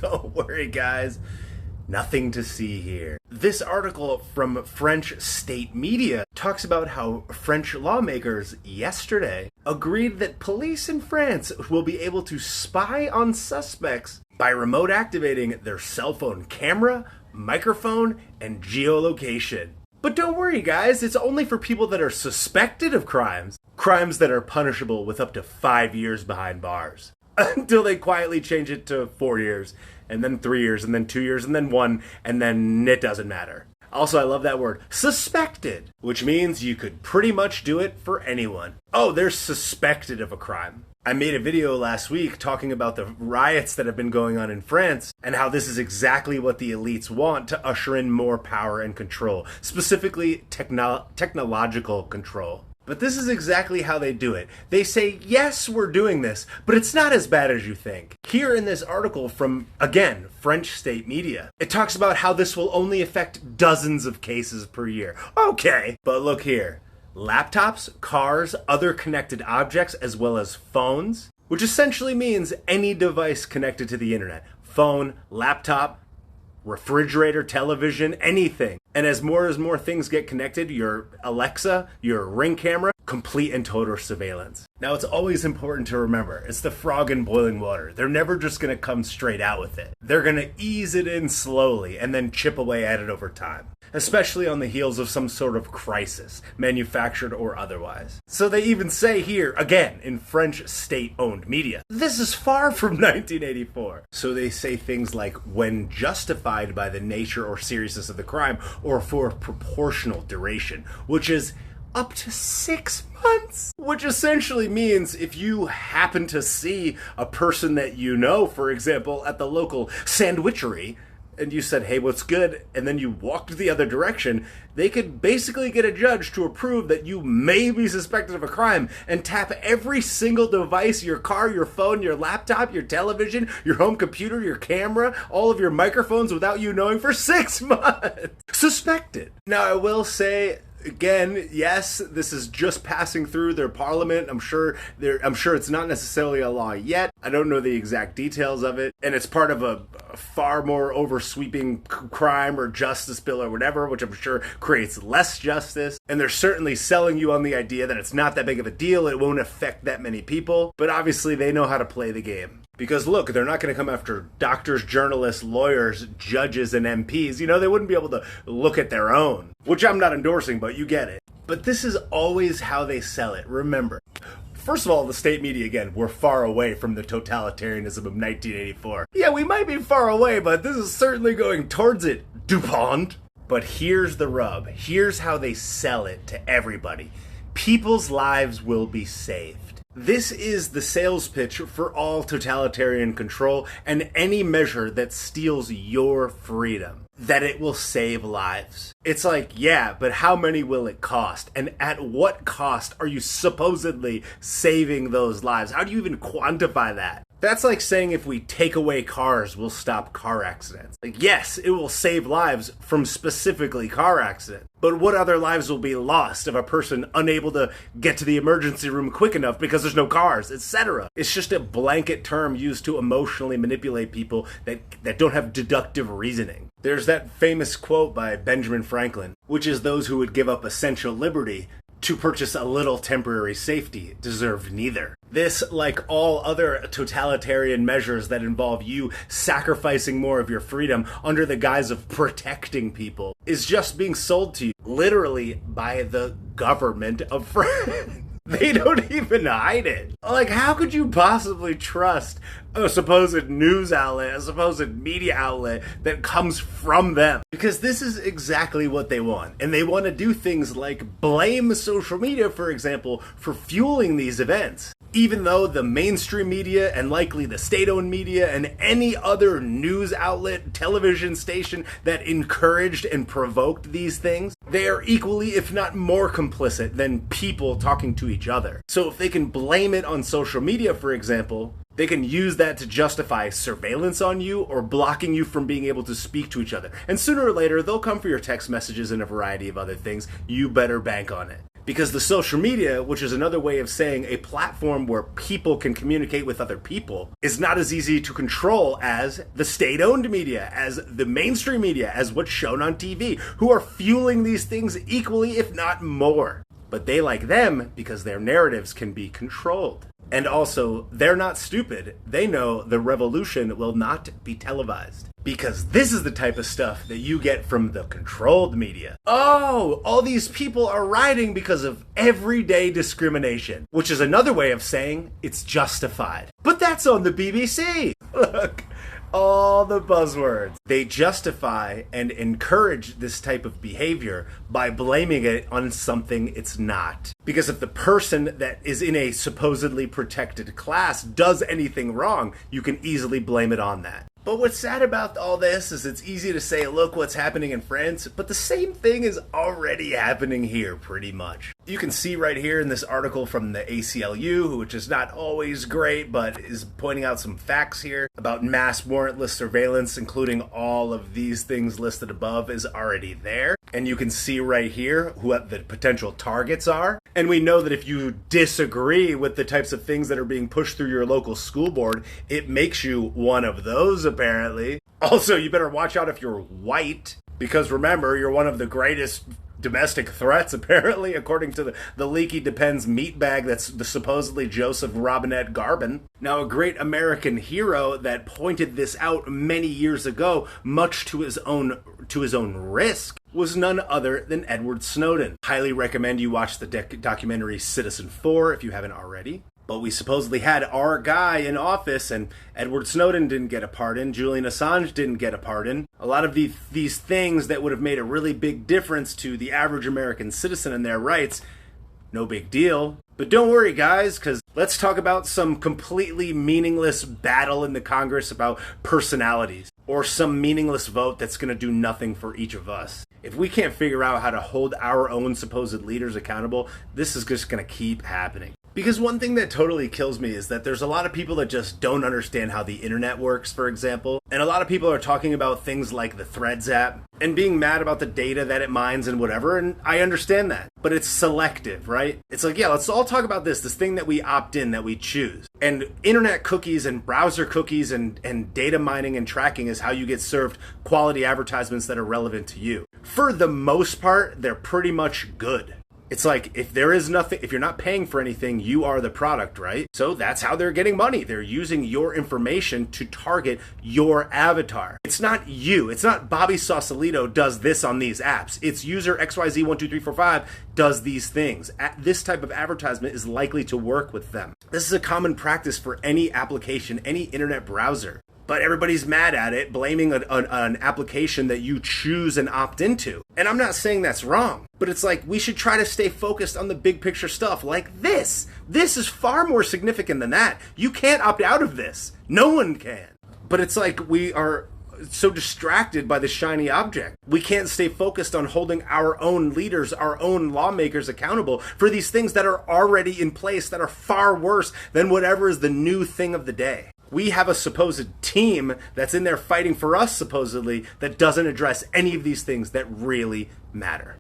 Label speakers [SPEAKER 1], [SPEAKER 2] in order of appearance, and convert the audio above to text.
[SPEAKER 1] Don't worry, guys. Nothing to see here. This article from French state media talks about how French lawmakers yesterday agreed that police in France will be able to spy on suspects by remote activating their cell phone camera, microphone, and geolocation. But don't worry, guys, it's only for people that are suspected of crimes. Crimes that are punishable with up to 5 years behind bars. Until they quietly change it to 4 years, and then 3 years, and then 2 years, and then 1, and then it doesn't matter. Also, I love that word, suspected, which means you could pretty much do it for anyone. Oh, they're suspected of a crime. I made a video last week talking about the riots that have been going on in France and how this is exactly what the elites want to usher in more power and control, specifically technological control. But this is exactly how they do it. They say, yes, we're doing this, but it's not as bad as you think. Here in this article from, again, French state media, it talks about how this will only affect dozens of cases per year. Okay, but look here. Laptops, cars, other connected objects, as well as phones, which essentially means any device connected to the internet. Phone, laptop, refrigerator, television, anything. And as more things get connected, your Alexa, your Ring camera, complete and total surveillance. Now, it's always important to remember, it's the frog in boiling water. They're never just going to come straight out with it. They're going to ease it in slowly and then chip away at it over time, especially on the heels of some sort of crisis, manufactured or otherwise. So they even say here, again, in French state-owned media, this is far from 1984. So they say things like, when justified by the nature or seriousness of the crime, or for proportional duration, which is up to 6 months. Which essentially means if you happen to see a person that you know, for example, at the local sandwichery, and you said, hey, what's good? And then you walked the other direction, they could basically get a judge to approve that you may be suspected of a crime and tap every single device, your car, your phone, your laptop, your television, your home computer, your camera, all of your microphones without you knowing for 6 months. Suspected. Now, I will say, again, yes, this is just passing through their parliament. I'm sure it's not necessarily a law yet. I don't know the exact details of it. And it's part of a far more oversweeping crime or justice bill or whatever, which I'm sure creates less justice. And they're certainly selling you on the idea that it's not that big of a deal. It won't affect that many people. But obviously they know how to play the game. Because look, they're not going to come after doctors, journalists, lawyers, judges, and MPs. You know, they wouldn't be able to look at their own. Which I'm not endorsing, but you get it. But this is always how they sell it. Remember, first of all, the state media, again, we're far away from the totalitarianism of 1984. Yeah, we might be far away, but this is certainly going towards it, DuPont. But here's the rub. Here's how they sell it to everybody. People's lives will be saved. This is the sales pitch for all totalitarian control and any measure that steals your freedom. That it will save lives. It's like, yeah, but how many will it cost? And at what cost are you supposedly saving those lives? How do you even quantify that? That's like saying if we take away cars, we'll stop car accidents. Like, yes, it will save lives from specifically car accidents. But what other lives will be lost of a person unable to get to the emergency room quick enough because there's no cars, etc.? It's just a blanket term used to emotionally manipulate people that don't have deductive reasoning. There's that famous quote by Benjamin Franklin, which is those who would give up essential liberty to purchase a little temporary safety deserved neither. This, like all other totalitarian measures that involve you sacrificing more of your freedom under the guise of protecting people, is just being sold to you, literally, by the government of France. They don't even hide it. Like, how could you possibly trust a supposed news outlet, a supposed media outlet that comes from them? Because this is exactly what they want. And they want to do things like blame social media, for example, for fueling these events. Even though the mainstream media and likely the state-owned media and any other news outlet, television station that encouraged and provoked these things, they are equally, if not more complicit than people talking to each other. So if they can blame it on social media, for example, they can use that to justify surveillance on you or blocking you from being able to speak to each other. And sooner or later, they'll come for your text messages and a variety of other things. You better bank on it. Because the social media, which is another way of saying a platform where people can communicate with other people, is not as easy to control as the state-owned media, as the mainstream media, as what's shown on TV, who are fueling these things equally, if not more. But they like them because their narratives can be controlled. And also, they're not stupid. They know the revolution will not be televised. Because this is the type of stuff that you get from the controlled media. Oh, all these people are rioting because of everyday discrimination, which is another way of saying it's justified. But that's on the BBC. Look, all the buzzwords. They justify and encourage this type of behavior by blaming it on something it's not. Because if the person that is in a supposedly protected class does anything wrong, you can easily blame it on that. But what's sad about all this is it's easy to say, look what's happening in France, but the same thing is already happening here, pretty much. You can see right here in this article from the ACLU, which is not always great, but is pointing out some facts here about mass warrantless surveillance, including all of these things listed above, is already there. And you can see right here what the potential targets are. And we know that if you disagree with the types of things that are being pushed through your local school board, it makes you one of those, apparently. Also, you better watch out if you're white, because remember, you're one of the greatest domestic threats, apparently, according to the Leaky Depends meat bag that's the supposedly Joseph Robinette Garvin. Now, a great American hero that pointed this out many years ago, much to his own risk, was none other than Edward Snowden. Highly recommend you watch the documentary Citizen 4 if you haven't already. But we supposedly had our guy in office, and Edward Snowden didn't get a pardon. Julian Assange didn't get a pardon. A lot of these things that would have made a really big difference to the average American citizen and their rights, no big deal. But don't worry, guys, because let's talk about some completely meaningless battle in the Congress about personalities, or some meaningless vote that's going to do nothing for each of us. If we can't figure out how to hold our own supposed leaders accountable, this is just going to keep happening. Because one thing that totally kills me is that there's a lot of people that just don't understand how the internet works, for example. And a lot of people are talking about things like the Threads app and being mad about the data that it mines and whatever, and I understand that. But it's selective, right? It's like, yeah, let's all talk about this thing that we opt in, that we choose. And internet cookies and browser cookies and data mining and tracking is how you get served quality advertisements that are relevant to you. For the most part, they're pretty much good. It's like, if there is nothing, if you're not paying for anything, you are the product, right? So that's how they're getting money. They're using your information to target your avatar. It's not you. It's not Bobby Sausalito does this on these apps. It's user XYZ12345 does these things. This type of advertisement is likely to work with them. This is a common practice for any application, any internet browser. But everybody's mad at it, blaming an application that you choose and opt into. And I'm not saying that's wrong, but it's like we should try to stay focused on the big picture stuff like this. This is far more significant than that. You can't opt out of this. No one can. But it's like we are so distracted by the shiny object. We can't stay focused on holding our own leaders, our own lawmakers accountable for these things that are already in place, that are far worse than whatever is the new thing of the day. We have a supposed team that's in there fighting for us, supposedly, that doesn't address any of these things that really matter.